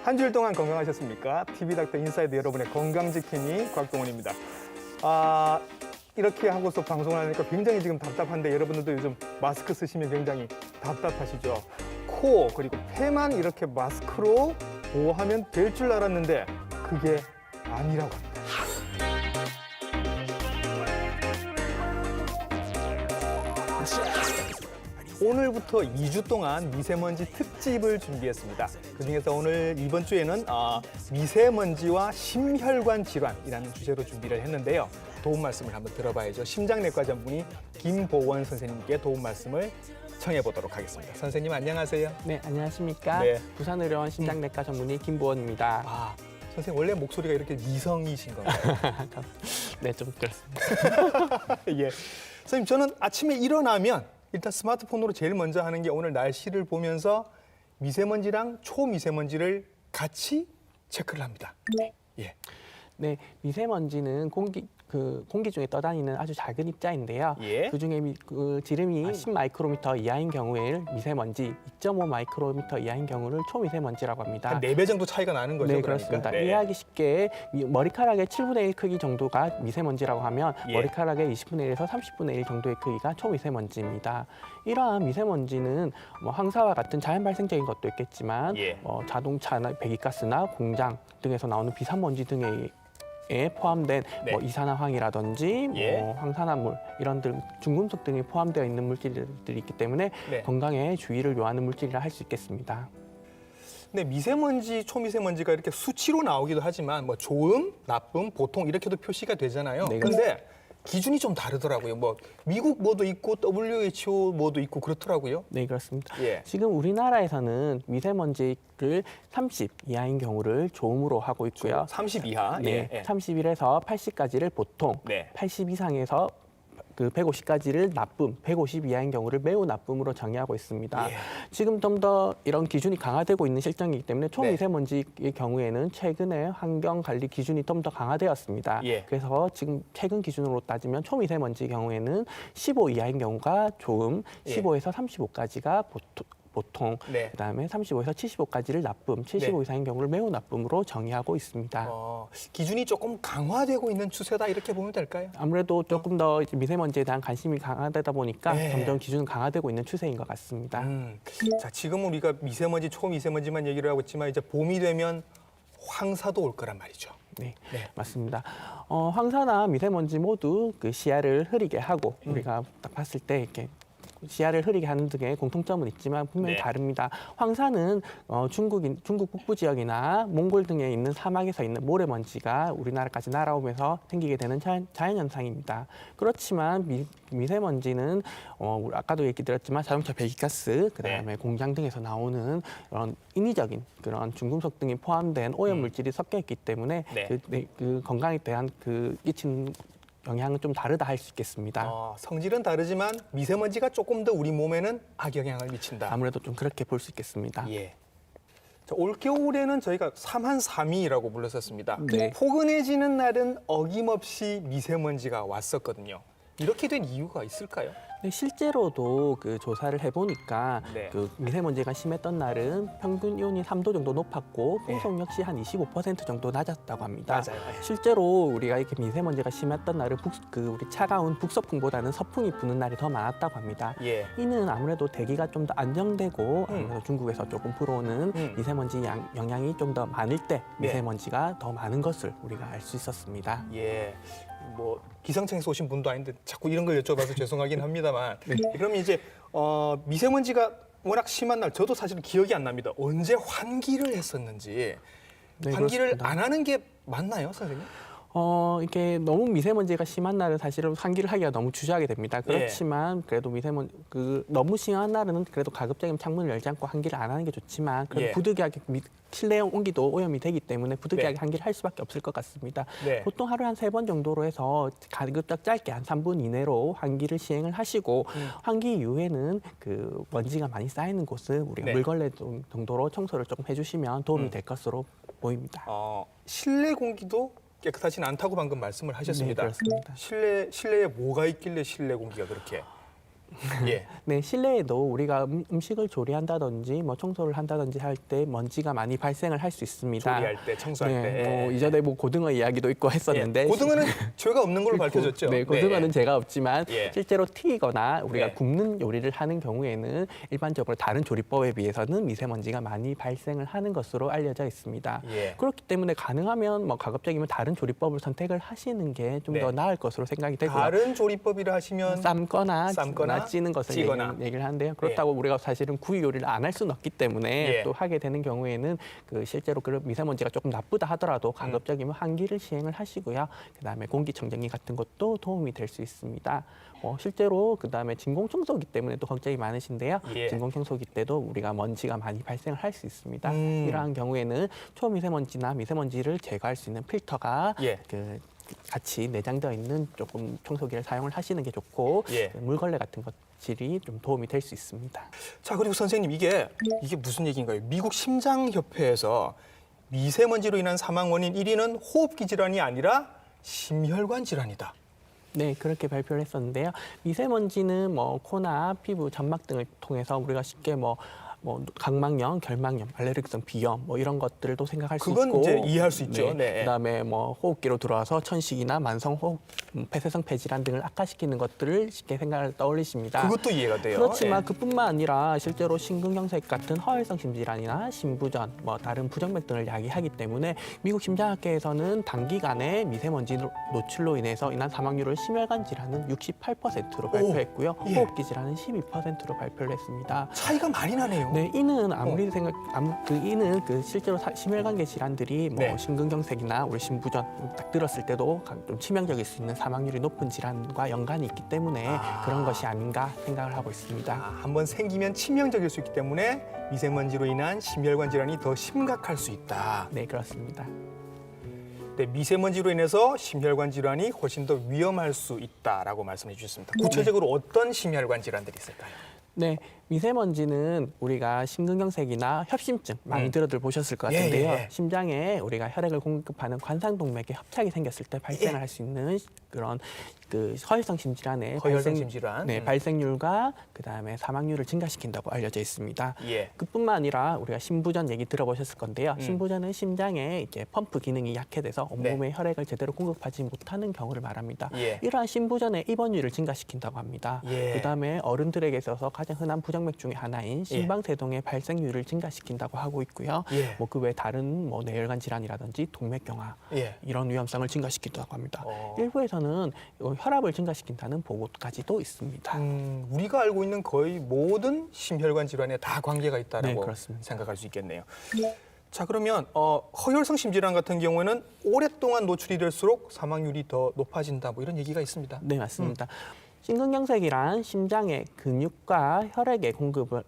한 주일 동안 건강하셨습니까? TV닥터 인사이드 여러분의 건강지킴이 곽동원입니다. 이렇게 하고서 방송을 하니까 굉장히 지금 답답한데 여러분들도 요즘 마스크 쓰시면 굉장히 답답하시죠? 코 그리고 폐만 이렇게 마스크로 보호하면 될 줄 알았는데 그게 아니라고 합니다. 오늘부터 2주 동안 미세먼지 특집을 준비했습니다. 그중에서 오늘 이번 주에는 미세먼지와 심혈관 질환이라는 주제로 준비를 했는데요. 도움 말씀을 한번 들어봐야죠. 심장내과 전문의 김보원 선생님께 도움 말씀을 청해 보도록 하겠습니다. 선생님 안녕하세요. 네, 안녕하십니까? 네. 부산의료원 심장내과 전문의 김보원입니다. 선생님 원래 목소리가 이렇게 미성이신 건가요? 네, 좀 그렇습니다. 예. 선생님 저는 아침에 일어나면 일단 스마트폰으로 제일 먼저 하는 게 오늘 날씨를 보면서 미세먼지랑 초미세먼지를 같이 체크를 합니다. 예. 네, 미세먼지는 공기 중에 떠다니는 아주 작은 입자인데요. 예. 그중에 그 지름이 10마이크로미터 이하인 경우에 미세먼지, 2.5 마이크로미터 이하인 경우를 초미세먼지라고 합니다. 한 4배 정도 차이가 나는 거죠. 네, 그러니까? 그렇습니다. 네. 이해하기 쉽게 머리카락의 7분의 1 크기 정도가 미세먼지라고 하면 예. 머리카락의 20분의 1에서 30분의 1 정도의 크기가 초미세먼지입니다. 이러한 미세먼지는 황사와 같은 자연 발생적인 것도 있겠지만 예. 자동차나 배기가스나 공장 등에서 나오는 비산먼지 등에 포함된 네. 이산화황이라든지 예. 황산화물 이런 중금속 등이 포함되어 있는 물질들이 있기 때문에 네. 건강에 주의를 요하는 물질이라 할 수 있겠습니다. 근데 미세먼지, 초미세먼지가 이렇게 수치로 나오기도 하지만 뭐 좋음, 나쁨, 보통 이렇게도 표시가 되잖아요. 네, 근데 기준이 좀 다르더라고요. 뭐 미국 뭐도 있고 WHO 뭐도 있고 그렇더라고요. 네, 그렇습니다. 예. 지금 우리나라에서는 미세먼지를 30 이하인 경우를 좋음으로 하고 있고요. 30 이하. 네, 예. 31에서 80까지를 보통, 네. 80 이상에서 150까지를 나쁨, 150 이하인 경우를 매우 나쁨으로 정의하고 있습니다. 예. 지금 좀 더 이런 기준이 강화되고 있는 실정이기 때문에 초미세먼지의 경우에는 최근에 환경관리 기준이 좀 더 강화되었습니다. 예. 그래서 지금 최근 기준으로 따지면 초미세먼지 경우에는 15 이하인 경우가 좋음, 예. 15에서 35까지가 보통, 네. 그다음에 35에서 75까지를 나쁨, 75 네. 이상인 경우를 매우 나쁨으로 정의하고 있습니다. 기준이 조금 강화되고 있는 추세다 이렇게 보면 될까요? 아무래도 조금 더 이제 미세먼지에 대한 관심이 강화되다 보니까 네. 점점 기준은 강화되고 있는 추세인 것 같습니다. 자, 지금 우리가 미세먼지, 초미세먼지만 얘기를 하고 있지만 이제 봄이 되면 황사도 올 거란 말이죠. 네, 네. 맞습니다. 황사나 미세먼지 모두 그 시야를 흐리게 하고 우리가 딱 봤을 때 이렇게 시야를 흐리게 하는 등의 공통점은 있지만 분명히 네. 다릅니다. 황사는 중국 북부 지역이나 몽골 등에 있는 사막에서 있는 모래먼지가 우리나라까지 날아오면서 생기게 되는 자연현상입니다. 그렇지만 미세먼지는 아까도 얘기 드렸지만 자동차 배기가스, 그다음에 네. 공장 등에서 나오는 그런 인위적인 그런 중금속 등이 포함된 오염물질이 섞여 있기 때문에 네. 그 건강에 대한 끼치는 영향은 좀 다르다 할 수 있겠습니다. 성질은 다르지만 미세먼지가 조금 더 우리 몸에는 악영향을 미친다. 아무래도 좀 그렇게 볼 수 있겠습니다. 예. 자, 올겨울에는 저희가 삼한삼이라고 불렀었습니다. 네. 포근해지는 날은 어김없이 미세먼지가 왔었거든요. 이렇게 된 이유가 있을까요? 근데 실제로도 그 조사를 해보니까 네. 그 미세먼지가 심했던 날은 평균 기온이 3도 정도 높았고 풍속 역시 한 25% 정도 낮았다고 합니다. 맞아요. 실제로 우리가 이렇게 미세먼지가 심했던 날은 우리 차가운 북서풍보다는 서풍이 부는 날이 더 많았다고 합니다. 예. 이는 아무래도 대기가 좀 더 안정되고 아무래도 중국에서 조금 불어오는 미세먼지 영향이 좀 더 많을 때 네. 미세먼지가 더 많은 것을 우리가 알 수 있었습니다. 예. 뭐 기상청에서 오신 분도 아닌데 자꾸 이런 걸 여쭤봐서 죄송하긴 합니다만. 네. 그럼 이제 미세먼지가 워낙 심한 날 저도 사실은 기억이 안 납니다. 언제 환기를 했었는지. 네, 환기를 그렇습니다. 안 하는 게 맞나요, 선생님? 이렇게 너무 미세먼지가 심한 날은 사실은 환기를 하기가 너무 주저하게 됩니다. 그렇지만 그래도 너무 심한 날은 그래도 가급적이면 창문을 열지 않고 환기를 안 하는 게 좋지만 그래도 예. 부득이하게 실내 온기도 오염이 되기 때문에 부득이하게 네. 환기를 할 수밖에 없을 것 같습니다. 네. 보통 하루에 한 3번 정도로 해서 가급적 짧게 한 3분 이내로 환기를 시행을 하시고 환기 이후에는 그 먼지가 많이 쌓이는 곳을 우리가 네. 물걸레 정도로 청소를 조금 해주시면 도움이 될 것으로 보입니다. 실내 공기도 깨끗하진 않다고 방금 말씀을 하셨습니다. 네, 그렇습니다. 실내에 뭐가 있길래 실내 공기가 그렇게? 예. 네, 실내에도 우리가 음식을 조리한다든지 뭐 청소를 한다든지 할 때 먼지가 많이 발생을 할 수 있습니다. 조리할 때, 청소할 네, 때. 뭐 이전에 뭐 고등어 이야기도 있고 했었는데 예. 고등어는 죄가 없는 걸로 밝혀졌죠. 네, 고등어는 죄가 없지만 예. 실제로 튀기거나 우리가 네. 굽는 요리를 하는 경우에는 일반적으로 다른 조리법에 비해서는 미세먼지가 많이 발생을 하는 것으로 알려져 있습니다. 예. 그렇기 때문에 가능하면 뭐 가급적이면 다른 조리법을 선택을 하시는 게 좀 더 네. 나을 것으로 생각이 되고요. 다른 조리법이라 하시면 삶거나 삶거나 찌는 것을 찌거나. 얘기를 하는데요. 그렇다고 우리가 사실은 구이 요리를 안 할 수는 없기 때문에 예. 또 하게 되는 경우에는 그 실제로 그런 미세먼지가 조금 나쁘다 하더라도 가급적이면 환기를 시행을 하시고요. 그다음에 공기청정기 같은 것도 도움이 될 수 있습니다. 실제로 그다음에 진공청소기 때문에 또 걱정이 많으신데요. 예. 진공청소기 때도 우리가 먼지가 많이 발생을 할 수 있습니다. 이러한 경우에는 초미세먼지나 미세먼지를 제거할 수 있는 필터가 예. 같이 내장되어 있는 조금 청소기를 사용을 하시는 게 좋고 예. 물걸레 같은 것들이 좀 도움이 될 수 있습니다. 자, 그리고 선생님 이게 무슨 얘기인가요? 미국 심장협회에서 미세먼지로 인한 사망 원인 1위는 호흡기 질환이 아니라 심혈관 질환이다. 네, 그렇게 발표를 했었는데요. 미세먼지는 뭐 코나 피부, 점막 등을 통해서 우리가 쉽게 뭐 각막염, 결막염, 알레르기성 비염 뭐 이런 것들도 생각할 수 그건 있고 이제 이해할 수 있죠. 네. 그다음에 뭐 호흡기로 들어와서 천식이나 만성 호흡 폐쇄성 폐질환 등을 악화시키는 것들을 쉽게 생각을 떠올리십니다. 그것도 이해가 돼요. 그렇지만 예. 그뿐만 아니라 실제로 심근경색 같은 허혈성 심질환이나 심부전, 뭐 다른 부정맥 등을 야기하기 때문에 미국 심장학회에서는 단기간에 미세먼지 노출로 인해서 인한 사망률을 심혈관 질환은 68%로 발표했고요. 예. 호흡기 질환은 12%로 발표를 했습니다. 차이가 많이 나네요. 네, 이는 아무리 이는 실제로 심혈관계 질환들이 뭐 네. 심근경색이나 우리 심부전 딱 들었을 때도 좀 치명적일 수 있는 사망률이 높은 질환과 연관이 있기 때문에 그런 것이 아닌가 생각을 하고 있습니다. 한번 생기면 치명적일 수 있기 때문에 미세먼지로 인한 심혈관 질환이 더 심각할 수 있다. 네, 그렇습니다. 네, 미세먼지로 인해서 심혈관 질환이 훨씬 더 위험할 수 있다라고 말씀해 주셨습니다. 구체적으로 어떤 심혈관 질환들이 있을까요? 네, 미세먼지는 우리가 심근경색이나 협심증 많이 들어들 보셨을 것 예, 같은데요. 예. 심장에 우리가 혈액을 공급하는 관상동맥에 협착이 생겼을 때 발생할 수 있는 그런 그 허혈성 심질환의 허혈성 심질환. 발생률과 그다음에 사망률을 증가시킨다고 알려져 있습니다. 예. 그뿐만 아니라 우리가 심부전 얘기 들어보셨을 건데요. 심부전은 심장에 이제 펌프 기능이 약해져서 온몸에 혈액을 제대로 공급하지 못하는 경우를 말합니다. 예. 이러한 심부전의 입원율을 증가시킨다고 합니다. 예. 그다음에 어른들에게 있어서 가장 흔한 부정맥 중에 하나인 심방세동의 발생률을 증가시킨다고 하고 있고요. 예. 뭐 그 외 다른 뭐 뇌혈관 질환이라든지 동맥경화 예. 이런 위험성을 증가시킨다고 합니다. 어. 일부에서는 혈압을 증가시킨다는 보고까지도 있습니다. 우리가 알고 있는 거의 모든 심혈관 질환에 다 관계가 네, 있다라고 그렇습니다. 생각할 수 있겠네요. 자, 그러면 허혈성 심질환 같은 경우에는 오랫동안 노출이 될수록 사망률이 더 높아진다. 뭐 이런 얘기가 있습니다. 네, 맞습니다. 심근경색이란 심장의 근육과 혈액의 공급을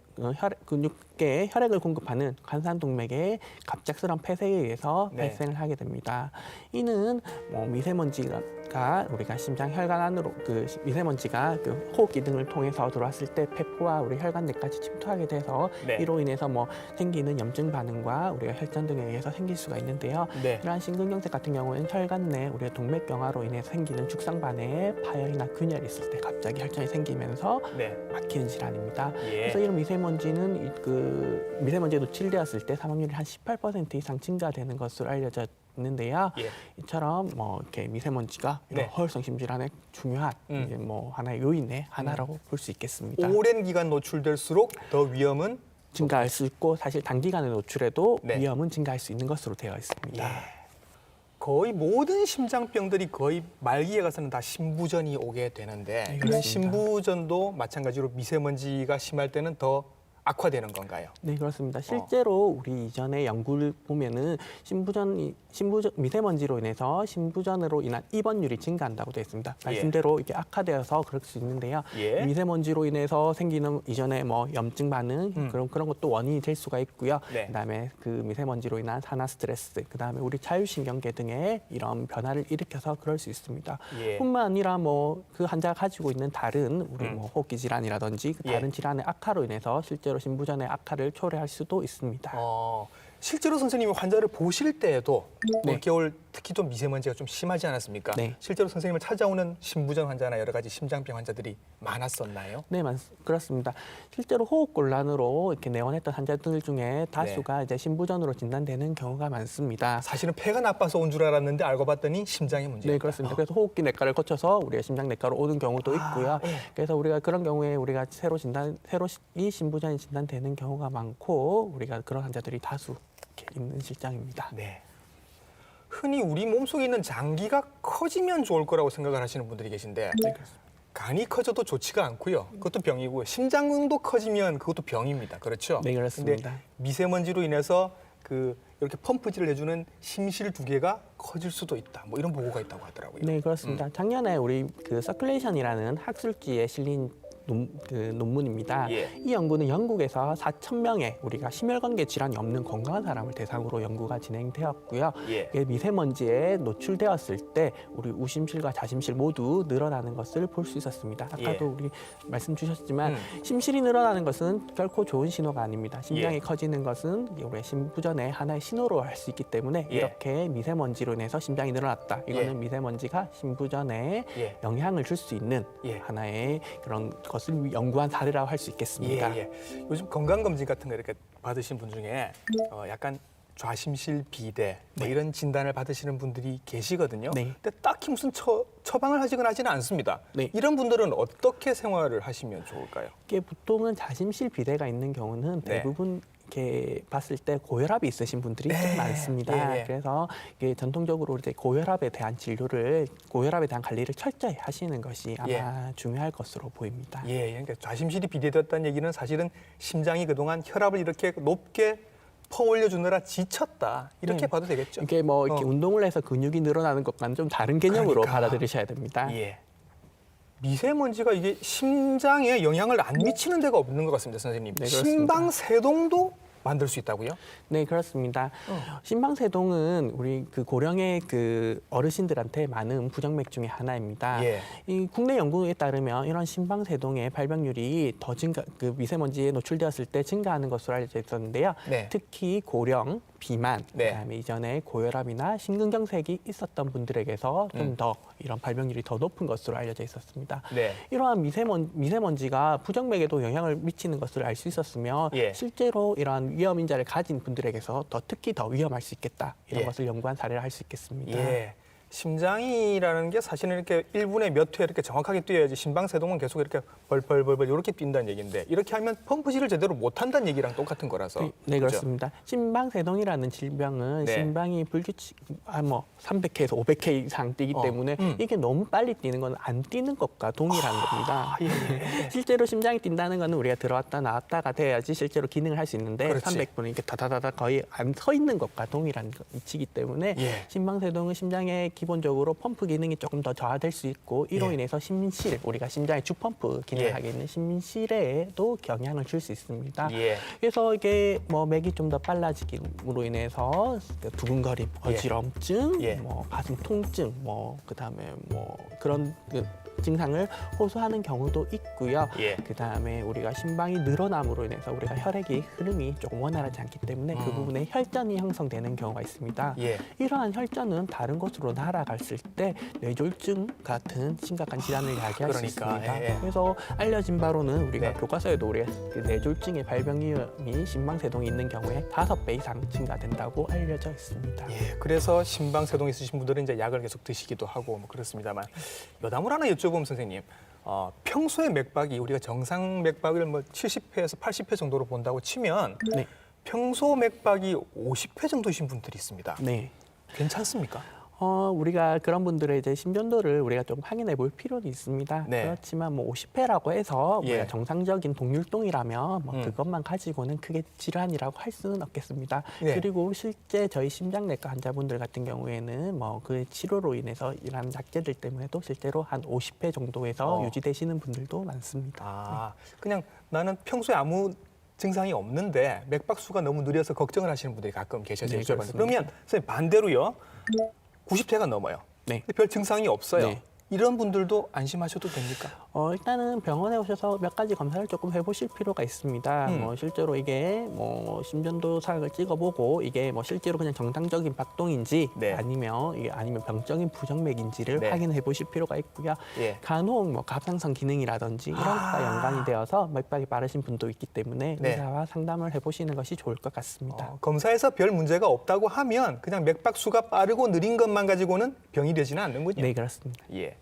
근육계 혈액을 공급하는 관상동맥의 갑작스러운 폐쇄에 의해서 네. 발생을 하게 됩니다. 이는 뭐 미세먼지가 우리가 심장 혈관 안으로 미세먼지가 호흡기 등을 통해서 들어왔을 때 폐포와 우리 혈관 내까지 침투하게 돼서 네. 이로 인해서 뭐 생기는 염증 반응과 우리가 혈전 등에 의해서 생길 수가 있는데요. 네. 이러한 심근경색 같은 경우에는 혈관 내 우리가 동맥경화로 인해서 생기는 죽상반에 파열이나 균열이 있을 때 갑자기 혈전이 생기면서 네. 막히는 질환입니다. 예. 그래서 이런 미세먼지는 미세먼지에 노출되었을 때 사망률이 한 18% 이상 증가되는 것으로 알려져 있는데요. 예. 이처럼 뭐 이렇게 미세먼지가 이런 네. 허혈성 심질환의 중요한 이제 뭐 하나의 요인의 하나라고 볼 수 있겠습니다. 오랜 기간 노출될수록 더 위험은 증가할 수 있고 사실 단기간에 노출해도 네. 위험은 증가할 수 있는 것으로 되어 있습니다. 예. 거의 모든 심장병들이 거의 말기에 가서는 다 심부전이 오게 되는데 네, 이런 그렇습니다. 심부전도 마찬가지로 미세먼지가 심할 때는 더 악화되는 건가요? 네, 그렇습니다. 실제로 우리 이전에 연구를 보면은 미세먼지로 인해서 심부전으로 인한 입원율이 증가한다고 되어 있습니다. 말씀대로 이게 악화되어서 그럴 수 있는데요. 예. 미세먼지로 인해서 생기는 이전에 뭐 염증 반응 그런 것도 원인이 될 수가 있고요. 네. 그다음에 그 미세먼지로 인한 산화 스트레스, 그다음에 우리 자율신경계 등의 이런 변화를 일으켜서 그럴 수 있습니다. 예. 뿐만 아니라 뭐 그 환자가 가지고 있는 다른 우리 뭐 호흡기 질환이라든지 그 예. 다른 질환의 악화로 인해서 실제로 심부전의 악화를 초래할 수도 있습니다. 실제로 선생님이 환자를 보실 때에도 네. 올겨울 특히 좀 미세먼지가 좀 심하지 않았습니까? 네. 실제로 선생님을 찾아오는 신부전 환자나 여러 가지 심장병 환자들이 많았었나요? 네, 그렇습니다. 실제로 호흡곤란으로 이렇게 내원했던 환자들 중에 다수가 이제 신부전으로 진단되는 경우가 많습니다. 사실은 폐가 나빠서 온 줄 알았는데 알고 봤더니 심장의 문제였다. 네, 그렇습니다. 그래서 호흡기 내과를 거쳐서 우리가 심장내과로 오는 경우도 있고요. 예. 그래서 우리가 그런 경우에 우리가 새로 이 신부전이 진단되는 경우가 많고 우리가 그런 환자들이 다수 이렇게 있는 실정입니다. 네. 흔히 우리 몸속에 있는 장기가 커지면 좋을 거라고 생각을 하시는 분들이 계신데 네, 그렇습니다. 간이 커져도 좋지가 않고요. 그것도 병이고요. 심장도 커지면 그것도 병입니다. 그렇죠? 네, 그렇습니다. 근데 미세먼지로 인해서 이렇게 펌프질을 해주는 심실 두 개가 커질 수도 있다. 뭐 이런 보고가 있다고 하더라고요. 네, 그렇습니다. 작년에 우리 서큘레이션이라는 학술지에 실린 논문입니다. 예. 이 연구는 영국에서 4,000명의 우리가 심혈관계 질환이 없는 건강한 사람을 대상으로 연구가 진행되었고요. 예. 이게 미세먼지에 노출되었을 때 우리 우심실과 자심실 모두 늘어나는 것을 볼 수 있었습니다. 아까도 예. 우리 말씀 주셨지만 심실이 늘어나는 것은 결코 좋은 신호가 아닙니다. 심장이 예. 커지는 것은 우리의 심부전의 하나의 신호로 할 수 있기 때문에 예. 이렇게 미세먼지로 인해서 심장이 늘어났다. 이거는 예. 미세먼지가 심부전에 예. 영향을 줄 수 있는 예. 하나의 그런 것을 연구한 사례라고 할 수 있겠습니다. 예. 요즘 건강검진 같은 거 이렇게 받으신 분 중에 약간 좌심실 비대 뭐 이런 진단을 받으시는 분들이 계시거든요. 네. 근데 딱히 무슨 처방을 하시거나 하지는 않습니다. 네. 이런 분들은 어떻게 생활을 하시면 좋을까요? 이게 보통은 자심실 비대가 있는 경우는 네. 대부분 이렇게 봤을 때 고혈압이 있으신 분들이 네. 좀 많습니다. 예. 그래서 이게 전통적으로 이제 고혈압에 대한 관리를 철저히 하시는 것이 아마 예. 중요할 것으로 보입니다. 예, 그러니까 좌심실이 비대되었다는 얘기는 사실은 심장이 그동안 혈압을 이렇게 높게 퍼올려 주느라 지쳤다 이렇게 네. 봐도 되겠죠? 이게 뭐 이렇게 운동을 해서 근육이 늘어나는 것과는 좀 다른 개념으로 그러니까. 받아들이셔야 됩니다. 예. 미세먼지가 이게 심장에 영향을 안 미치는 데가 없는 것 같습니다, 선생님. 네, 그렇습니다. 심방세동도 만들 수 있다고요? 네, 그렇습니다. 심방세동은 우리 고령의 어르신들한테 많은 부정맥 중에 하나입니다. 예. 이 국내 연구에 따르면 이런 심방세동의 발병률이 더 미세먼지에 노출되었을 때 증가하는 것으로 알려져 있었는데요. 네. 특히 고령, 비만, 네. 그다음에 이전에 고혈압이나 심근경색이 있었던 분들에게서 좀 더 이런 발병률이 더 높은 것으로 알려져 있었습니다. 네. 이러한 미세먼지가 부정맥에도 영향을 미치는 것을 알 수 있었으며 예. 실제로 이러한 위험 인자를 가진 분들에게서 특히 더 위험할 수 있겠다. 이런 예. 것을 연구한 사례를 할 수 있겠습니다. 예. 심장이라는 게 사실은 이렇게 1분에 몇 회 이렇게 정확하게 뛰어야지 심방세동은 계속 이렇게 벌벌벌벌 이렇게 뛴다는 얘기인데 이렇게 하면 펌프질을 제대로 못 한다는 얘기랑 똑같은 거라서. 네, 그렇죠? 그렇습니다. 심방세동이라는 질병은 네. 심방이 불규칙 300회에서 500회 이상 뛰기 때문에 이게 너무 빨리 뛰는 건 안 뛰는 것과 동일한 겁니다. 예. 실제로 심장이 뛴다는 거는 우리가 들어왔다 나왔다가 돼야지 실제로 기능을 할 수 있는데 그렇지. 300분은 이렇게 다다다다 거의 안 서 있는 것과 동일한 위치이기 때문에 예. 심방세동은 심장의 기본적으로 펌프 기능이 조금 더 저하될 수 있고 이로 예. 인해서 심실, 우리가 심장의 주펌프 기능을 예. 하게 있는 심실에도 영향을 줄 수 있습니다. 예. 그래서 이게 맥이 좀 더 빨라지기로 인해서 두근거림, 어지럼증, 예. 가슴 통증, 그다음에 그런 증상을 호소하는 경우도 있고요. 예. 그다음에 우리가 심방이 늘어남으로 인해서 우리가 혈액의 흐름이 조금 원활하지 않기 때문에 그 부분에 혈전이 형성되는 경우가 있습니다. 예. 이러한 혈전은 다른 곳으로 날아갔을 때 뇌졸중 같은 심각한 질환을 야기할 수 그러니까, 있습니다. 예. 그래서 알려진 바로는 우리가 네. 교과서에도 우리가 뇌졸중의 발병 위험이 심방세동이 있는 경우에 5배 이상 증가된다고 알려져 있습니다. 예, 그래서 심방세동 있으신 분들은 이제 약을 계속 드시기도 하고 뭐 그렇습니다만 여담을 하나 여쭤보면 선생님, 평소에 맥박이 우리가 정상 맥박을 70회에서 80회 정도로 본다고 치면 네. 평소 맥박이 50회 정도이신 분들이 있습니다. 네. 괜찮습니까? 우리가 그런 분들의 이제 심전도를 우리가 좀 확인해 볼 필요는 있습니다. 네. 그렇지만 50회라고 해서 예. 우리가 정상적인 동율동이라면 그것만 가지고는 크게 질환이라고 할 수는 없겠습니다. 네. 그리고 실제 저희 심장내과 환자분들 같은 경우에는 그 치료로 인해서 이런 약제들 때문에도 실제로 한 50회 정도에서 유지되시는 분들도 많습니다. 그냥 나는 평소에 아무 증상이 없는데 맥박수가 너무 느려서 걱정을 하시는 분들이 가끔 계셔서 네, 여쭤봤는데 그렇습니다. 그러면 선생님 반대로요. 90회가 넘어요. 네. 근데 별 증상이 없어요. 네. 이런 분들도 안심하셔도 됩니까? 일단은 병원에 오셔서 몇 가지 검사를 조금 해보실 필요가 있습니다. 뭐 실제로 이게 뭐 심전도 사각을 찍어보고 이게 뭐 실제로 그냥 정상적인 박동인지 네. 아니면 병적인 부정맥인지를 네. 확인해 보실 필요가 있고요. 예. 간혹 뭐 갑상선 기능이라든지 이런 것과 연관이 되어서 맥박이 빠르신 분도 있기 때문에 네. 의사와 상담을 해보시는 것이 좋을 것 같습니다. 검사에서 별 문제가 없다고 하면 그냥 맥박수가 빠르고 느린 것만 가지고는 병이 되지는 않는군요. 네, 그렇습니다. 예.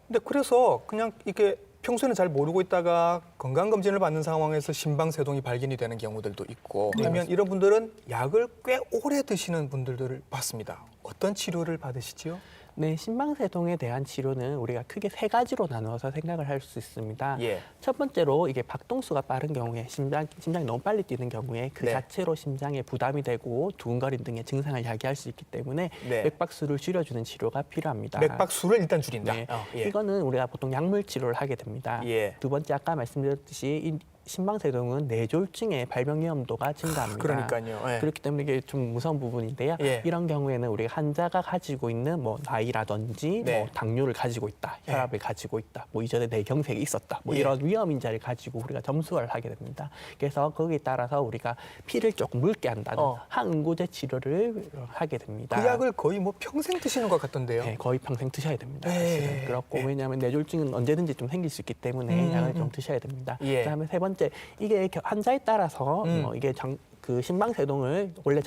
근데 그래서 그냥 이렇게 평소에는 잘 모르고 있다가 건강검진을 받는 상황에서 심방세동이 발견이 되는 경우들도 있고 하면 이런 분들은 약을 꽤 오래 드시는 분들을 봤습니다. 어떤 치료를 받으시지요? 네, 심방세동에 대한 치료는 우리가 크게 세 가지로 나누어서 생각을 할 수 있습니다. 예. 첫 번째로 이게 박동수가 빠른 경우에 심장이 너무 빨리 뛰는 경우에 그 네. 자체로 심장에 부담이 되고 두근거림 등의 증상을 야기할 수 있기 때문에 네. 맥박수를 줄여주는 치료가 필요합니다. 맥박수를 일단 줄인다. 네. 예. 이거는 우리가 보통 약물 치료를 하게 됩니다. 예. 두 번째 아까 말씀드렸듯이 이 심방세동은 뇌졸중의 발병 위험도가 증가합니다. 그러니까요. 예. 그렇기 때문에 이게 좀 무서운 부분인데요. 예. 이런 경우에는 우리가 환자가 가지고 있는 뭐 나이라든지 네. 뭐 당뇨를 가지고 있다, 혈압을 가지고 있다, 뭐 이전에 뇌경색이 있었다, 뭐 예. 이런 위험 인자를 가지고 우리가 점수화를 하게 됩니다. 그래서 거기에 따라서 우리가 피를 조금 묽게 한다는 항응고제 치료를 하게 됩니다. 그 약을 거의 뭐 평생 드시는 것 같던데요. 네, 거의 평생 드셔야 됩니다. 예. 사실은. 그렇고 왜냐하면 뇌졸중은 언제든지 좀 생길 수 있기 때문에 약을 좀 드셔야 됩니다. 예. 그다음에 세 번째 이게 환자에 따라서 이게 그 심방세동을 원래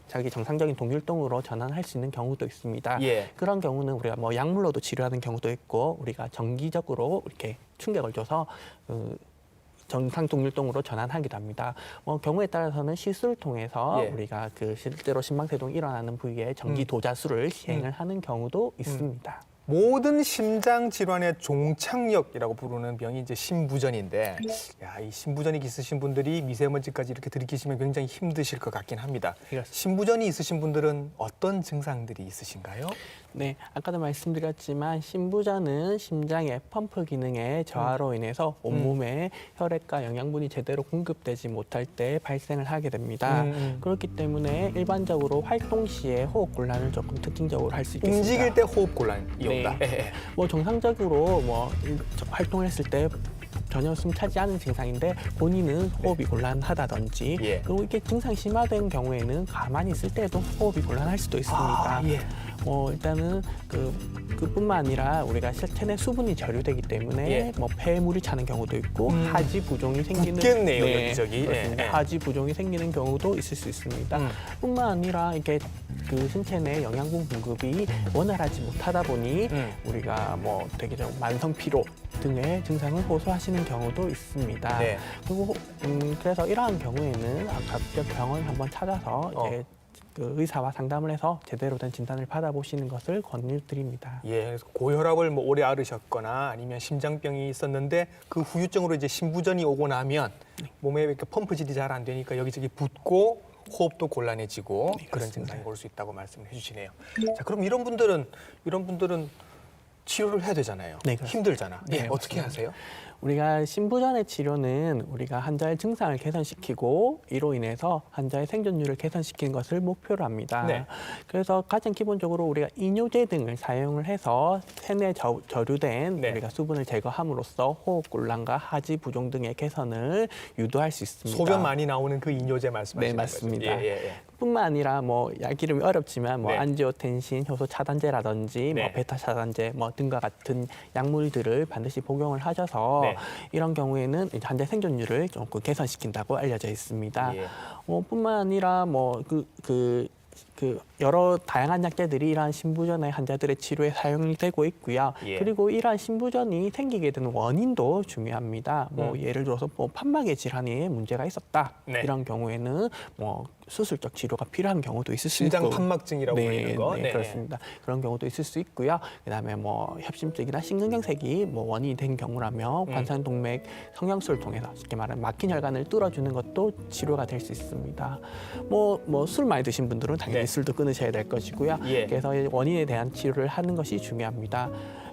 자기 정상적인 동율동으로 전환할 수 있는 경우도 있습니다. 예. 그런 경우는 우리가 뭐 약물로도 치료하는 경우도 있고 우리가 정기적으로 이렇게 충격을 줘서 정상 동율동으로 전환하기도 합니다. 경우에 따라서는 시술을 통해서 예. 우리가 그 실제로 심방세동이 일어나는 부위에 전기 도자술을 시행을 하는 경우도 있습니다. 모든 심장 질환의 종착역이라고 부르는 병이 이제 심부전인데, 야, 이 심부전이 있으신 분들이 미세먼지까지 이렇게 들이키시면 굉장히 힘드실 것 같긴 합니다. 그렇습니다. 심부전이 있으신 분들은 어떤 증상들이 있으신가요? 네, 아까도 말씀드렸지만 심부전은 심장의 펌프 기능의 저하로 인해서 온몸에 혈액과 영양분이 제대로 공급되지 못할 때 발생을 하게 됩니다. 그렇기 때문에 일반적으로 활동 시에 호흡 곤란을 조금 특징적으로 할 수 있겠습니다. 움직일 때 호흡 곤란이 네. 온다. 예. 뭐 정상적으로 활동을 했을 때 전혀 숨 차지 않은 증상인데 본인은 호흡이 곤란하다든지 예. 그리고 이게 증상이 심화된 경우에는 가만히 있을 때도 호흡이 곤란할 수도 있습니다. 예. 일단은 그뿐만 아니라 우리가 체내 수분이 저류되기 때문에 예. 뭐 폐물이 차는 경우도 있고 하지 부종이 생기는 붓겠네요, 여기저기. 그렇습니다. 예. 하지 부종이 생기는 경우도 있을 수 있습니다. 뿐만 아니라 이게 그 신체 내 영양분 공급이 원활하지 못하다 보니 우리가 뭐 되게 좀 만성 피로 등의 증상을 호소하시는 경우도 있습니다. 네. 그리고 그래서 이러한 경우에는 가급적 병원을 한번 찾아서 이제 그 의사와 상담을 해서 제대로 된 진단을 받아보시는 것을 권유드립니다. 예, 그래서 고혈압을 뭐 오래 앓으셨거나 아니면 심장병이 있었는데 그 후유증으로 이제 심부전이 오고 나면 몸에 이렇게 펌프질이 잘 안 되니까 여기저기 붓고 호흡도 곤란해지고 네, 그런 그렇습니다. 증상이 올 수 있다고 말씀을 해주시네요. 자, 그럼 이런 분들은 치료를 해야 되잖아요. 네, 그렇습니다. 힘들잖아. 네, 예, 어떻게 맞습니다. 하세요? 우리가 심부전의 치료는 우리가 환자의 증상을 개선시키고 이로 인해서 환자의 생존율을 개선시키는 것을 목표로 합니다. 네. 그래서 가장 기본적으로 우리가 이뇨제 등을 사용을 해서 체내 저류된 네. 우리가 수분을 제거함으로써 호흡 곤란과 하지 부종 등의 개선을 유도할 수 있습니다. 소변 많이 나오는 그 이뇨제 말씀하시는 네, 거죠? 맞습니다. 예. 뿐만 아니라 약 이름이 어렵지만 네. 안지오텐신, 효소 차단제라든지 네. 베타 차단제 등과 같은 약물들을 반드시 복용을 하셔서 네. 이런 경우에는 이제 환자 생존율을 조금 개선시킨다고 알려져 있습니다. 예. 뿐만 아니라 여러 다양한 약제들이 이러한 심부전의 환자들의 치료에 사용이 되고 있고요. 예. 그리고 이러한 심부전이 생기게 되는 원인도 중요합니다. 예를 들어서 판막의 질환에 문제가 있었다. 네. 이런 경우에는 수술적 치료가 필요한 경우도 있을 수 신장 있고. 판막증이라고 불리는 거. 네, 그렇습니다. 그런 경우도 있을 수 있고요. 그다음에 협심증이나 심근경색이 원인이 된 경우라면 관상동맥 성형술을 통해서 쉽게 말하면 막힌 혈관을 뚫어주는 것도 치료가 될 수 있습니다. 술 많이 드신 분들은 당연히 네. 술도 끊으셔야 될 것이고요. 예. 그래서 원인에 대한 치료를 하는 것이 중요합니다.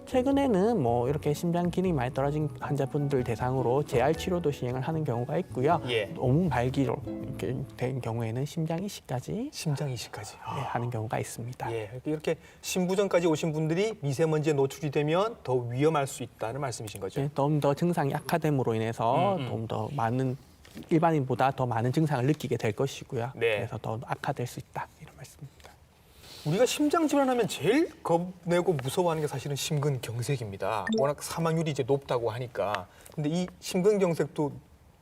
최근에는 뭐 이렇게 심장 기능이 많이 떨어진 환자분들 대상으로 재활 치료도 시행을 하는 경우가 있고요. 예. 너무 말기로 이렇게 된 경우에는 심장 이식까지 심장 이식까지. 네, 하는 경우가 있습니다. 예, 이렇게 신부전까지 오신 분들이 미세먼지에 노출이 되면 더 위험할 수 있다는 말씀이신 거죠? 네, 좀 더 증상이 악화됨으로 인해서 좀 더 많은 일반인보다 더 많은 증상을 느끼게 될 것이고요. 네. 그래서 더 악화될 수 있다 이런 말씀입니다. 우리가 심장 질환하면 제일 겁내고 무서워하는 게 사실은 심근경색입니다. 워낙 사망률이 이제 높다고 하니까. 근데 이 심근경색도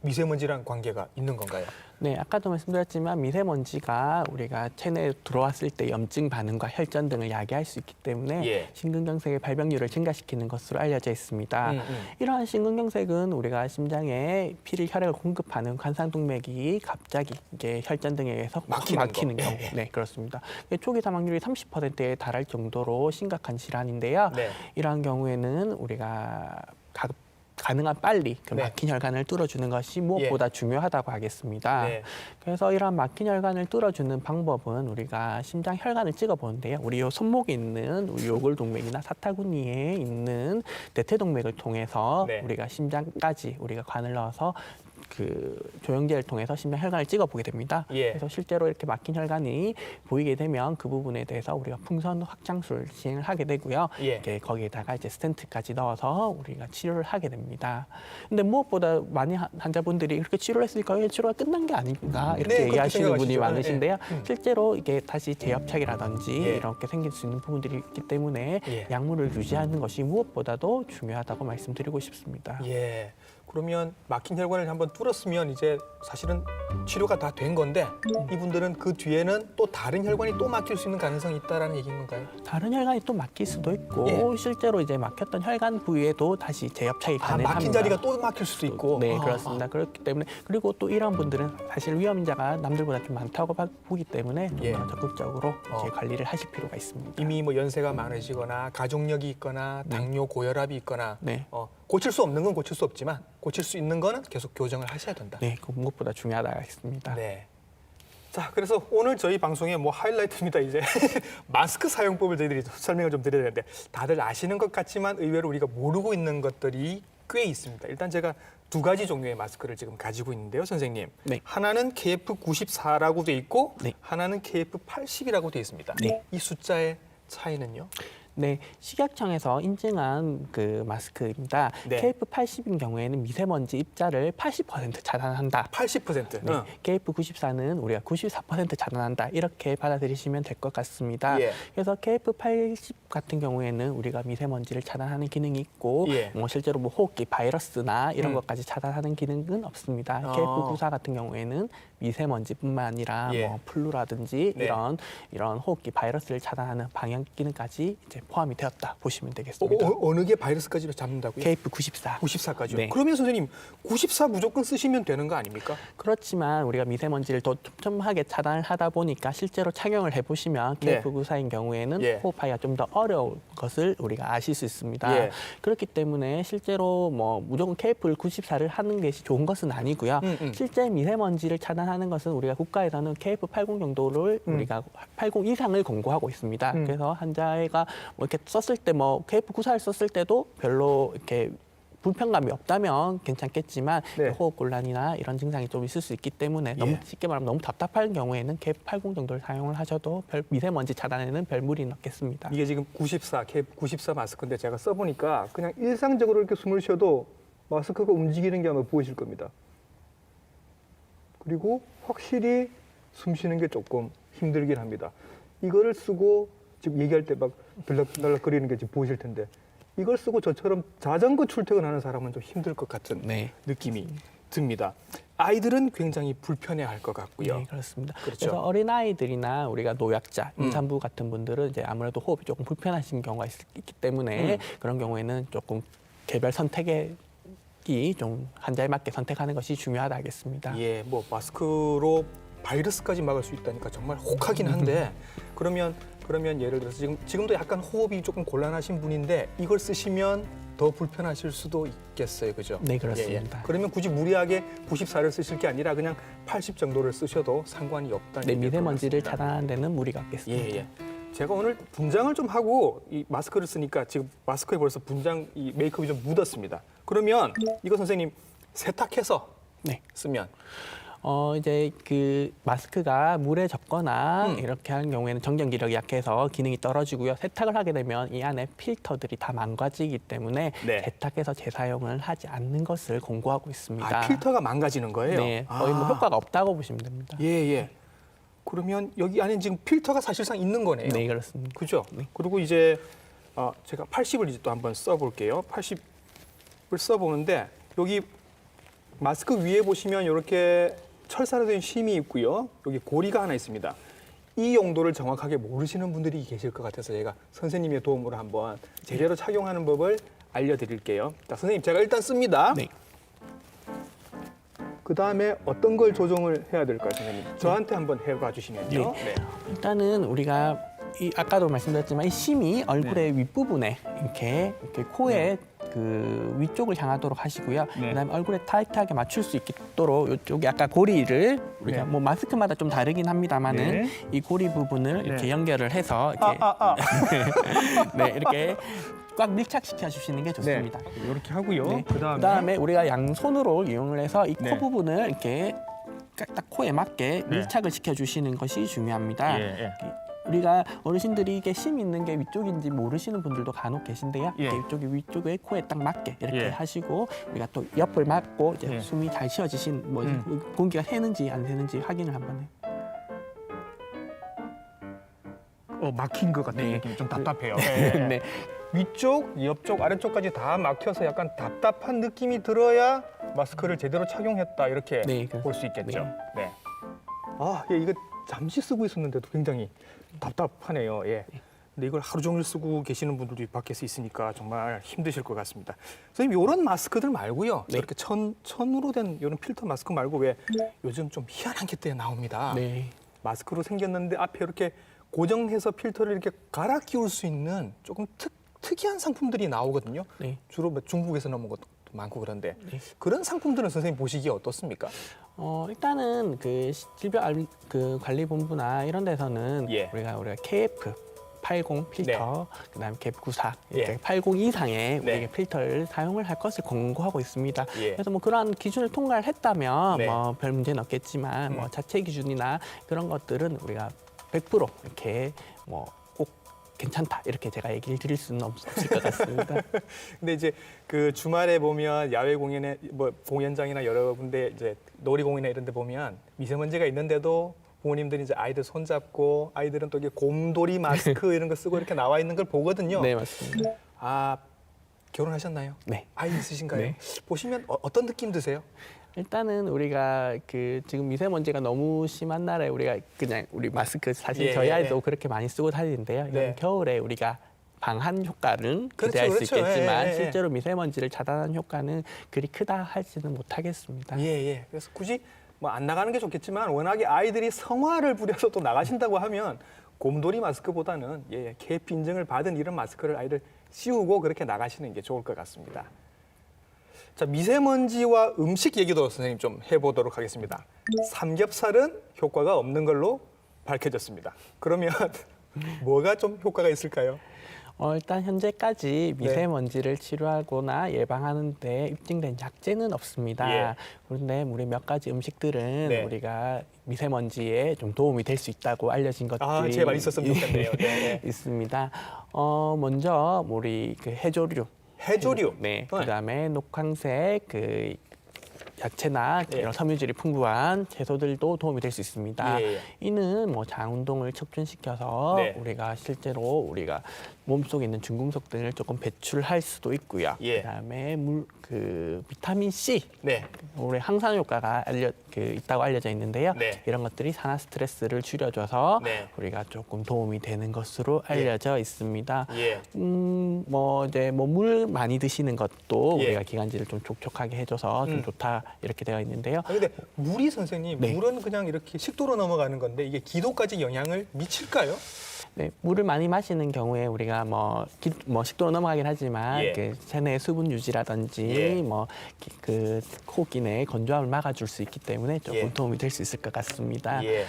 미세먼지랑 관계가 있는 건가요? 네, 아까도 말씀드렸지만 미세먼지가 우리가 체내에 들어왔을 때 염증 반응과 혈전 등을 야기할 수 있기 때문에 예. 심근경색의 발병률을 증가시키는 것으로 알려져 있습니다. 이러한 심근경색은 우리가 심장에 피를 혈액을 공급하는 관상동맥이 갑자기 이게 혈전 등에 의해서 막히는 거. 경우, 예. 네 그렇습니다. 초기 사망률이 30%에 달할 정도로 심각한 질환인데요. 네. 이러한 경우에는 우리가 가능한 빨리 그 네. 막힌 혈관을 뚫어주는 것이 무엇보다 중요하다고 하겠습니다. 네. 그래서 이러한 막힌 혈관을 뚫어주는 방법은 우리가 심장 혈관을 찍어보는데요. 우리 요 손목에 있는 우리 요골동맥이나 사타구니에 있는 대퇴동맥을 통해서 네. 우리가 심장까지 우리가 관을 넣어서 그 조영제를 통해서 심장 혈관을 찍어보게 됩니다. 예. 그래서 실제로 이렇게 막힌 혈관이 보이게 되면 그 부분에 대해서 우리가 풍선 확장술을 시행을 하게 되고요. 예. 이렇게 거기에다가 이제 스텐트까지 넣어서 우리가 치료를 하게 됩니다. 근데 무엇보다 많이 환자분들이 이렇게 치료를 했으니까 이게 치료가 끝난 게 아닌가 이렇게 네, 얘기하시는 그렇게 분이 생각하시죠. 많으신데요. 예. 실제로 이게 다시 재협착이라든지 예. 이렇게 생길 수 있는 부분들이 있기 때문에 예. 약물을 유지하는 것이 무엇보다도 중요하다고 말씀드리고 싶습니다. 예. 그러면 막힌 혈관을 한번 뚫었으면 이제 사실은 치료가 다 된 건데 이분들은 그 뒤에는 또 다른 혈관이 또 막힐 수 있는 가능성이 있다라는 얘기인 건가요? 다른 혈관이 또 막힐 수도 있고 예. 실제로 이제 막혔던 혈관 부위에도 다시 재협착이 아, 가능합니다. 막힌 자리가 또 막힐 수도 있고. 네, 아, 그렇습니다. 그렇기 때문에 그리고 또 이런 분들은 사실 위험자가 남들보다 좀 많다고 보기 때문에 좀 예. 더 적극적으로 이제 관리를 하실 필요가 있습니다. 이미 뭐 연세가 많으시거나 가족력이 있거나 당뇨 고혈압이 있거나 네. 고칠 수 없는 건 고칠 수 없지만 고칠 수 있는 거는 계속 교정을 하셔야 된다. 네, 그 무엇보다 중요하다고 했습니다. 네. 자, 그래서 오늘 저희 방송의 뭐 하이라이트입니다. 이제 마스크 사용법을 저희들이 설명을 좀 드려야 되는데 다들 아시는 것 같지만 의외로 우리가 모르고 있는 것들이 꽤 있습니다. 일단 제가 두 가지 종류의 마스크를 지금 가지고 있는데요, 선생님. 네. 하나는 KF94라고 돼 있고 네. 하나는 KF80이라고 돼 있습니다. 네. 이 숫자의 차이는요? 네, 식약청에서 인증한 그 마스크입니다. 네. KF80인 경우에는 미세먼지 입자를 80% 차단한다. 80%. 네, KF94는 우리가 94% 차단한다. 이렇게 받아들이시면 될 것 같습니다. 예. 그래서 KF80 같은 경우에는 우리가 미세먼지를 차단하는 기능이 있고 예. 뭐 실제로 뭐 호흡기 바이러스나 이런 것까지 차단하는 기능은 없습니다. 어. KF94 같은 경우에는 미세먼지뿐만 아니라 예. 뭐 플루라든지 네. 이런 호흡기 바이러스를 차단하는 방역 기능까지 이제 포함이 되었다 보시면 되겠습니다. 어느 게 바이러스까지 잡는다고요? KF94. 94까지요. 네. 그러면 선생님 94 무조건 쓰시면 되는 거 아닙니까? 그렇지만 우리가 미세먼지를 더 촘촘하게 차단을 하다 보니까 실제로 착용을 해보시면 네. KF94인 경우에는 예. 호흡하기가 좀 더 어려운 것을 우리가 아실 수 있습니다. 예. 그렇기 때문에 실제로 뭐 무조건 KF94를 하는 것이 좋은 것은 아니고요. 실제 미세먼지를 차단하는 것은 우리가 국가에서는 KF80 정도를 우리가 80 이상을 권고하고 있습니다. 그래서 환자가 뭐 이렇게 썼을 때 뭐 KF94를 썼을 때도 별로 이렇게 불편감이 없다면 괜찮겠지만 네. 호흡곤란이나 이런 증상이 좀 있을 수 있기 때문에 너무 예. 쉽게 말하면 너무 답답한 경우에는 KF80 정도를 사용을 하셔도 별 미세먼지 차단에는 별 무리는 없겠습니다. 이게 지금 94 마스크인데 제가 써보니까 그냥 일상적으로 이렇게 숨을 쉬어도 마스크가 움직이는 게 아마 보이실 겁니다. 그리고 확실히 숨 쉬는 게 조금 힘들긴 합니다. 이거를 쓰고 지금 얘기할 때 막 들락들락거리는 게 지금 보이실 텐데 이걸 쓰고 저처럼 자전거 출퇴근하는 사람은 좀 힘들 것 같은 네. 느낌이 듭니다. 아이들은 굉장히 불편해할 것 같고요. 네, 그렇습니다. 그렇죠. 그래서 어린 아이들이나 우리가 노약자, 임산부 같은 분들은 이제 아무래도 호흡이 조금 불편하신 경우가 있기 때문에 그런 경우에는 조금 개별 선택이 좀 환자에 맞게 선택하는 것이 중요하다 하겠습니다. 예, 뭐 마스크로 바이러스까지 막을 수 있다니까 정말 혹하긴 한데 그러면 예를 들어서 지금도 약간 호흡이 조금 곤란하신 분인데 이걸 쓰시면 더 불편하실 수도 있겠어요, 그죠? 네, 그렇습니다. 그러면 굳이 무리하게 94를 쓰실 게 아니라 그냥 80 정도를 쓰셔도 상관이 없다는 네, 얘기일 것 미세먼지를 같습니다. 차단하는 데는 무리가 없겠습니다. 예. 제가 오늘 분장을 좀 하고 이 마스크를 쓰니까 지금 마스크에 벌써 분장 이 메이크업이 좀 묻었습니다. 그러면 이거 선생님 세탁해서 네. 쓰면 이제 그 마스크가 물에 젖거나 이렇게 하는 경우에는 정전기력이 약해서 기능이 떨어지고요. 세탁을 하게 되면 이 안에 필터들이 다 망가지기 때문에 네. 세탁해서 재사용을 하지 않는 것을 권고하고 있습니다. 아, 필터가 망가지는 거예요? 네, 거의 뭐 아. 효과가 없다고 보시면 됩니다. 예, 예. 그러면 여기 안에 지금 필터가 사실상 있는 거네요. 네, 그렇습니다. 그죠? 네. 그리고 이제 제가 80을 이제 또 한번 써볼게요. 80을 써보는데 여기 마스크 위에 보시면 이렇게 철사로 된 심이 있고요. 여기 고리가 하나 있습니다. 이 용도를 정확하게 모르시는 분들이 계실 것 같아서 제가 선생님의 도움으로 한번 제대로 착용하는 법을 알려드릴게요. 자, 선생님 제가 일단 씁니다. 네. 그 다음에 어떤 걸 조정을 해야 될까요, 선생님? 저한테 한번 해봐 주시면요. 네. 일단은 우리가 아까도 말씀드렸지만 이 심이 얼굴의 윗부분에 이렇게 코에 그 위쪽을 향하도록 하시고요. 네. 그다음에 얼굴에 타이트하게 맞출 수 있도록 이쪽에 아까 고리를 우리가 네. 뭐 마스크마다 좀 다르긴 합니다만은 네. 이 고리 부분을 이렇게 네. 연결을 해서 이렇게 네, 이렇게 꽉 밀착시켜 주시는 게 좋습니다. 이렇게 하고요. 네. 그다음에 그다음에 우리가 양손으로 이용을 해서 이 코 네. 부분을 이렇게 딱 코에 맞게 네. 밀착을 시켜 주시는 것이 중요합니다. 예. 우리가 어르신들이 이게 심 있는 게 위쪽인지 모르시는 분들도 간혹 계신데요. 예. 이렇게 이쪽에 위쪽에 코에 딱 맞게 이렇게 예. 하시고 우리가 또 옆을 맞고 이제 예. 숨이 잘 쉬어지신 뭐 공기가 새는지 안 새는지 확인을 한번 해요. 막힌 것 같은 네. 느낌이 좀 답답해요. 네. 위쪽, 옆쪽, 아래쪽까지 다 막혀서 약간 답답한 느낌이 들어야 마스크를 제대로 착용했다 이렇게 네, 볼 수 있겠죠. 네. 아, 예, 이거 잠시 쓰고 있었는데도 굉장히 답답하네요. 예. 근데 이걸 하루 종일 쓰고 계시는 분들도 밖에서 있으니까 정말 힘드실 것 같습니다. 선생님, 이런 마스크들 말고요. 네. 이렇게 천으로 된 이런 필터 마스크 말고 왜 요즘 좀 희한한 게 나옵니다. 네. 마스크로 생겼는데 앞에 이렇게 고정해서 필터를 이렇게 갈아 끼울 수 있는 조금 특이한 상품들이 나오거든요. 네. 주로 뭐 중국에서 나온 것도 많고 그런데 네. 그런 상품들은 선생님 보시기에 어떻습니까? 일단은 그 질병 관리본부나 이런 데서는 예. 우리가 KF 80 필터, 그다음에 KF 94 이렇게 예. 80 이상의 네. 우리가 필터를 사용을 할 것을 권고하고 있습니다. 예. 그래서 뭐 그러한 기준을 통과를 했다면 네. 뭐 별 문제는 없겠지만 뭐 자체 기준이나 그런 것들은 우리가 100% 이렇게 뭐 꼭 괜찮다 이렇게 제가 얘기를 드릴 수는 없을 것 같습니다. 근데 이제 그 주말에 보면 야외 공연에 뭐 공연장이나 여러 군데 이제 놀이공원이나 이런 데 보면 미세먼지가 있는데도 부모님들이 이제 아이들 손잡고 아이들은 또 이게 곰돌이 마스크 이런 거 쓰고 이렇게 나와 있는 걸 보거든요. 네, 맞습니다. 아, 결혼하셨나요? 네. 아이 있으신가요? 네. 보시면 어떤 느낌 드세요? 일단은 우리가 지금 미세먼지가 너무 심한 날에 우리가 그냥 우리 마스크 사실 예, 저희 예, 아이도 예. 그렇게 많이 쓰고 다니는데요. 이건 네. 겨울에 우리가 방한 효과는 그렇죠, 기대할 수 그렇죠. 있겠지만 예, 예, 예. 실제로 미세먼지를 차단하는 효과는 그리 크다 하지는 못하겠습니다. 예. 그래서 굳이 뭐 안 나가는 게 좋겠지만 워낙에 아이들이 성화를 부려서 또 나가신다고 하면 곰돌이 마스크보다는 KF 인증을 받은 이런 마스크를 아이들 씌우고 그렇게 나가시는 게 좋을 것 같습니다. 자, 미세먼지와 음식 얘기도 선생님 좀 해보도록 하겠습니다. 삼겹살은 효과가 없는 걸로 밝혀졌습니다. 그러면 뭐가 좀 효과가 있을까요? 일단 현재까지 미세먼지를 치료하거나 예방하는 데 입증된 약제는 없습니다. 예. 그런데 우리 몇 가지 음식들은 네. 우리가 미세먼지에 좀 도움이 될 수 있다고 알려진 것들이 제발 있었으면 좋겠네요. 네. 있습니다. 먼저 우리 그 해조류, 해조류. 네, 그다음에 녹황색 야채나 이런 섬유질이 풍부한 채소들도 도움이 될 수 있습니다. 예. 이는 뭐 장 운동을 촉진시켜서 네. 우리가 실제로 우리가 몸속에 있는 중금속들을 조금 배출할 수도 있고요. 예. 그다음에 비타민 C, 네. 우리 항산 효과가 있다고 알려져 있는데요. 네. 이런 것들이 산화 스트레스를 줄여줘서 네. 우리가 조금 도움이 되는 것으로 알려져 있습니다. 예. 물 많이 드시는 것도 예. 우리가 기관지를 좀 촉촉하게 해줘서 좀 좋다 이렇게 되어 있는데요. 근데 물이 선생님, 네. 물은 그냥 이렇게 식도로 넘어가는 건데 이게 기도까지 영향을 미칠까요? 네, 물을 많이 마시는 경우에 우리가 뭐 식도로 넘어가긴 하지만 예. 그 체내 수분 유지라든지 예. 그 코기내 건조함을 막아줄 수 있기 때문에 조금 예. 도움이 될 수 있을 것 같습니다. 예.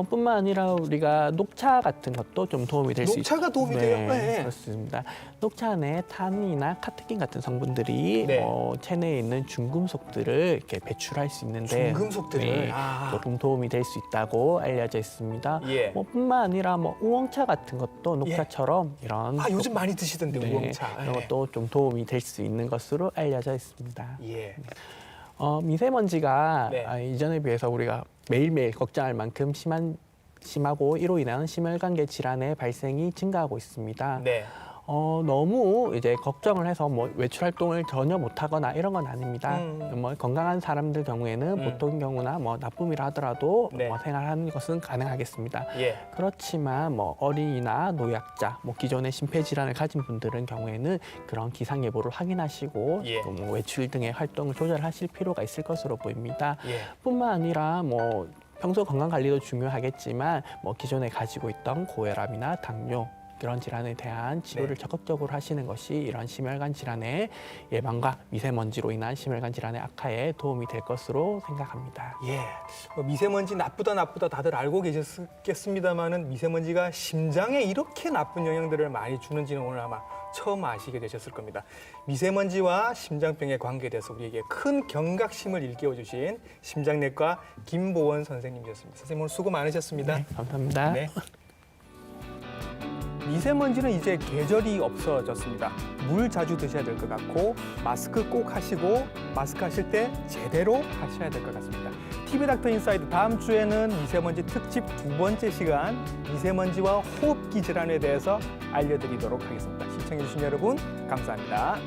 뿐만 아니라 우리가 녹차 같은 것도 좀 도움이 될 수 녹차가 도움이 네, 돼요? 네. 그렇습니다. 녹차 안에 탄이나 카테킨 같은 성분들이 네. 체내에 있는 중금속들을 이렇게 배출할 수 있는데 중금속들을? 네, 아. 조금 도움이 될 수 있다고 알려져 있습니다. 예. 뿐만 아니라 우엉차 같은 것도 녹차처럼 이런 요즘 많이 드시던데 네, 우엉차. 이런 것도 좀 도움이 될 수 있는 것으로 알려져 있습니다. 예. 미세먼지가 네. 이전에 비해서 우리가 매일매일 걱정할 만큼 심하고 이로 인한 심혈관계 질환의 발생이 증가하고 있습니다. 네. 너무 이제 걱정을 해서 외출 활동을 전혀 못하거나 이런 건 아닙니다. 건강한 사람들 경우에는 보통 경우나 나쁨이라 하더라도 네. 생활하는 것은 가능하겠습니다. 예. 그렇지만 어린이나 노약자, 기존의 심폐질환을 가진 분들은 경우에는 그런 기상 예보를 확인하시고 예. 또 외출 등의 활동을 조절하실 필요가 있을 것으로 보입니다. 예. 뿐만 아니라 평소 건강 관리도 중요하겠지만 기존에 가지고 있던 고혈압이나 당뇨 그런 질환에 대한 치료를 네. 적극적으로 하시는 것이 이런 심혈관 질환의 예방과 미세먼지로 인한 심혈관 질환의 악화에 도움이 될 것으로 생각합니다. 예. 미세먼지 나쁘다 다들 알고 계셨겠습니다만은 미세먼지가 심장에 이렇게 나쁜 영향들을 많이 주는지는 오늘 아마 처음 아시게 되셨을 겁니다. 미세먼지와 심장병의 관계에 대해서 우리에게 큰 경각심을 일깨워 주신 심장내과 김보원 선생님이었습니다. 선생님 오늘 수고 많으셨습니다. 네, 감사합니다. 네. 미세먼지는 이제 계절이 없어졌습니다. 물 자주 드셔야 될 것 같고 마스크 꼭 하시고 마스크 하실 때 제대로 하셔야 될 것 같습니다. TV 닥터 인사이드 다음 주에는 미세먼지 특집 2번째 시간 미세먼지와 호흡기 질환에 대해서 알려드리도록 하겠습니다. 시청해주신 여러분 감사합니다.